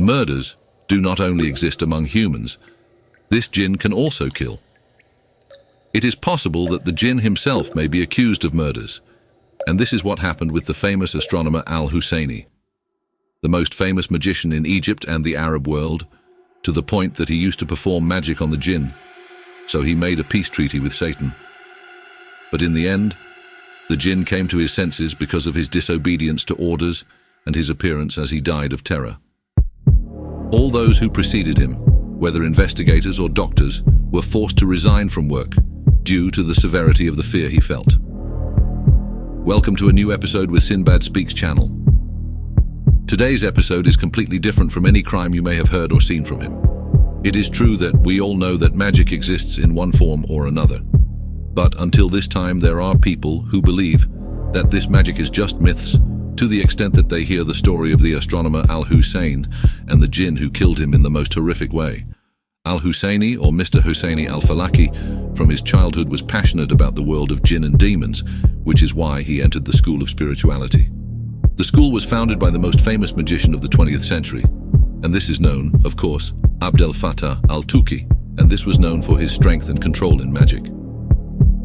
Murders do not only exist among humans, this jinn can also kill. It is possible that the jinn himself may be accused of murders, and this is what happened with the famous astronomer Al-Husseini, the most famous magician in Egypt and the Arab world, to the point that he used to perform magic on the jinn, so he made a peace treaty with Satan. But in the end, the jinn came to his senses because of his disobedience to orders and his appearance as he died of terror. All those who preceded him, whether investigators or doctors, were forced to resign from work due to the severity of the fear he felt. Welcome to a new episode with Sinbad Speaks channel. Today's episode is completely different from any crime you may have heard or seen from him. It is true that we all know that magic exists in one form or another. But until this time, there are people who believe that this magic is just myths, to the extent that they hear the story of the astronomer Al-Hussein and the jinn who killed him in the most horrific way. Al-Husseini, or Mr. Husseini al-Falaki, from his childhood was passionate about the world of jinn and demons, which is why he entered the school of spirituality. The school was founded by the most famous magician of the 20th century, and this is known, of course, Abdel Fattah al-Tuki, and this was known for his strength and control in magic.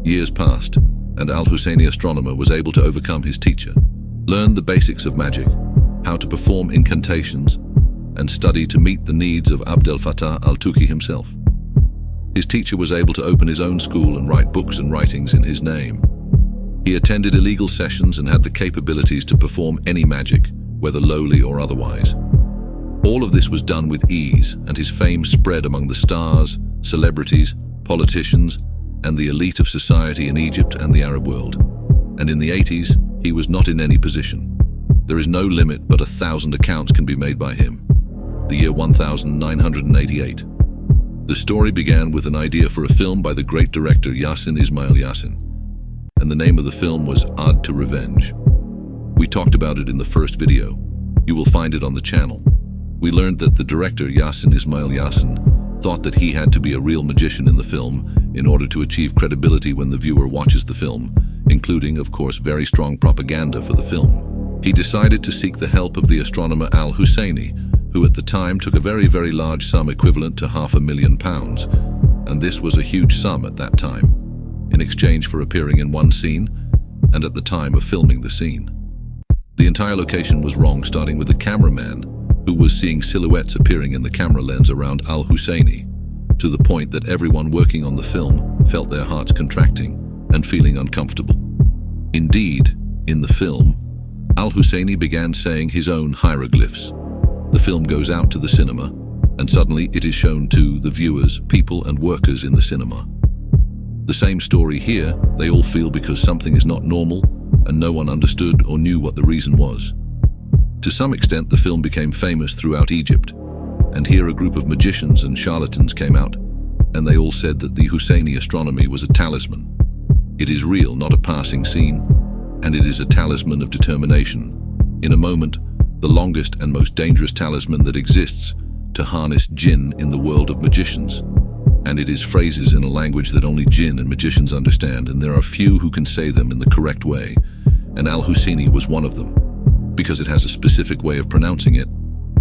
Years passed, and Al-Husseini astronomer was able to overcome his teacher, learn the basics of magic, how to perform incantations, and study to meet the needs of Abdel Fattah al-Tuki himself. His teacher was able to open his own school and write books and writings in his name. He attended illegal sessions and had the capabilities to perform any magic, whether lowly or otherwise. All of this was done with ease, and his fame spread among the stars, celebrities, politicians, and the elite of society in Egypt and the Arab world. And in the 80s, he was not in any position. There is no limit, but 1,000 accounts can be made by him. The year 1988. The story began with an idea for a film by the great director Yassin Ismail Yassin, and the name of the film was Ode to Revenge. We talked about it in the first video. You will find it on the channel. We learned that the director Yassin Ismail Yassin thought that he had to be a real magician in the film in order to achieve credibility when the viewer watches the film, including, of course, very strong propaganda for the film. He decided to seek the help of the astronomer Al-Husseini, who at the time took a very, very large sum equivalent to £500,000, and this was a huge sum at that time, in exchange for appearing in one scene, and at the time of filming the scene. The entire location was wrong, starting with the cameraman, who was seeing silhouettes appearing in the camera lens around Al-Husseini, to the point that everyone working on the film felt their hearts contracting and feeling uncomfortable. Indeed, in the film, Al-Husseini began saying his own hieroglyphs. The film goes out to the cinema, and suddenly it is shown to the viewers, people and workers in the cinema. The same story here, they all feel because something is not normal, and no one understood or knew what the reason was. To some extent, the film became famous throughout Egypt, and here a group of magicians and charlatans came out, and they all said that the Husseini astronomy was a talisman. It is real, not a passing scene, and it is a talisman of determination. In a moment, the longest and most dangerous talisman that exists to harness jinn in the world of magicians. And it is phrases in a language that only jinn and magicians understand, and there are few who can say them in the correct way, and Al-Husseini was one of them, because it has a specific way of pronouncing it,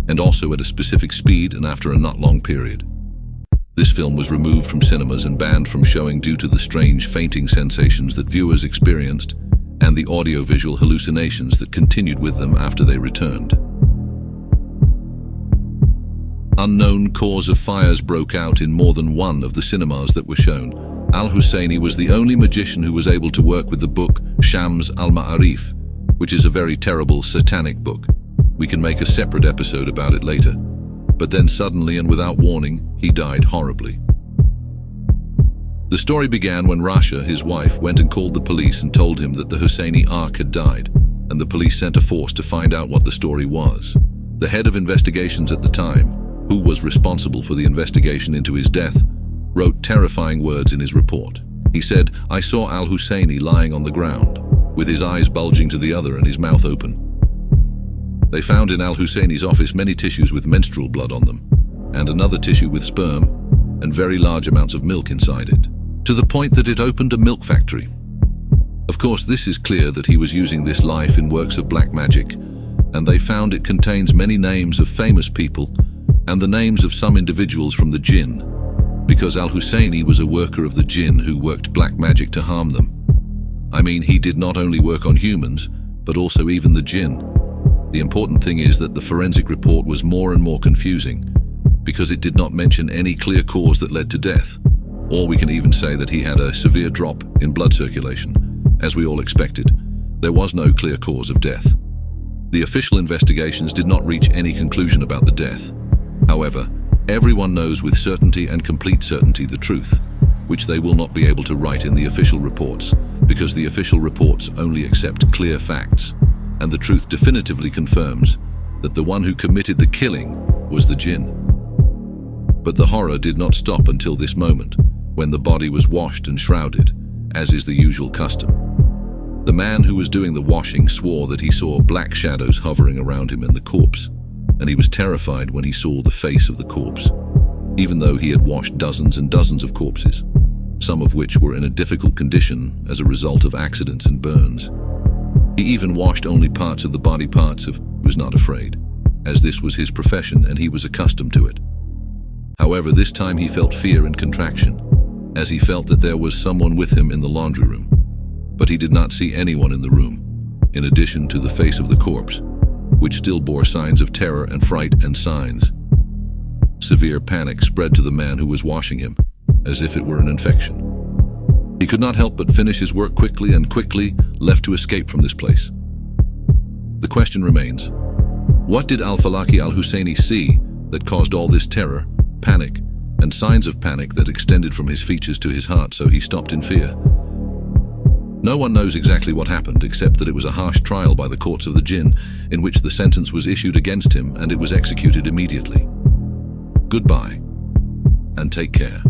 and also at a specific speed and after a not long period. This film was removed from cinemas and banned from showing due to the strange fainting sensations that viewers experienced and the audio-visual hallucinations that continued with them after they returned. Unknown cause of fires broke out in more than one of the cinemas that were shown. Al-Husseini was the only magician who was able to work with the book Shams al-Ma'arif, which is a very terrible satanic book. We can make a separate episode about it later. But then suddenly and without warning, he died horribly. The story began when Rasha, his wife, went and called the police and told him that the Husseini Ark had died, and the police sent a force to find out what the story was. The head of investigations at the time, who was responsible for the investigation into his death, wrote terrifying words in his report. He said, "I saw Al-Husseini lying on the ground, with his eyes bulging to the other and his mouth open." They found in Al-Husseini's office many tissues with menstrual blood on them, and another tissue with sperm, and very large amounts of milk inside it, to the point that it opened a milk factory. Of course, this is clear that he was using this life in works of black magic, and they found it contains many names of famous people and the names of some individuals from the Jinn, because al-Husseini was a worker of the Jinn who worked black magic to harm them. I mean, he did not only work on humans, but also even the Jinn. The important thing is that the forensic report was more and more confusing, because it did not mention any clear cause that led to death. Or we can even say that he had a severe drop in blood circulation. As we all expected, there was no clear cause of death. The official investigations did not reach any conclusion about the death. However, everyone knows with certainty and complete certainty the truth, which they will not be able to write in the official reports, because the official reports only accept clear facts, and the truth definitively confirms that the one who committed the killing was the Jinn. But the horror did not stop until this moment, when the body was washed and shrouded, as is the usual custom. The man who was doing the washing swore that he saw black shadows hovering around him and the corpse, and he was terrified when he saw the face of the corpse, even though he had washed dozens and dozens of corpses, some of which were in a difficult condition as a result of accidents and burns. He even washed only parts of the body parts of was not afraid, as this was his profession and he was accustomed to it. However, this time he felt fear and contraction, as he felt that there was someone with him in the laundry room, but he did not see anyone in the room, in addition to the face of the corpse, which still bore signs of terror and fright and signs. Severe panic spread to the man who was washing him, as if it were an infection. He could not help but finish his work quickly and quickly left to escape from this place. The question remains, what did al-Falaki al-Husseini see that caused all this terror, panic, and signs of panic that extended from his features to his heart so he stopped in fear? No one knows exactly what happened, except that it was a harsh trial by the courts of the Jinn, in which the sentence was issued against him and it was executed immediately. Goodbye, and take care.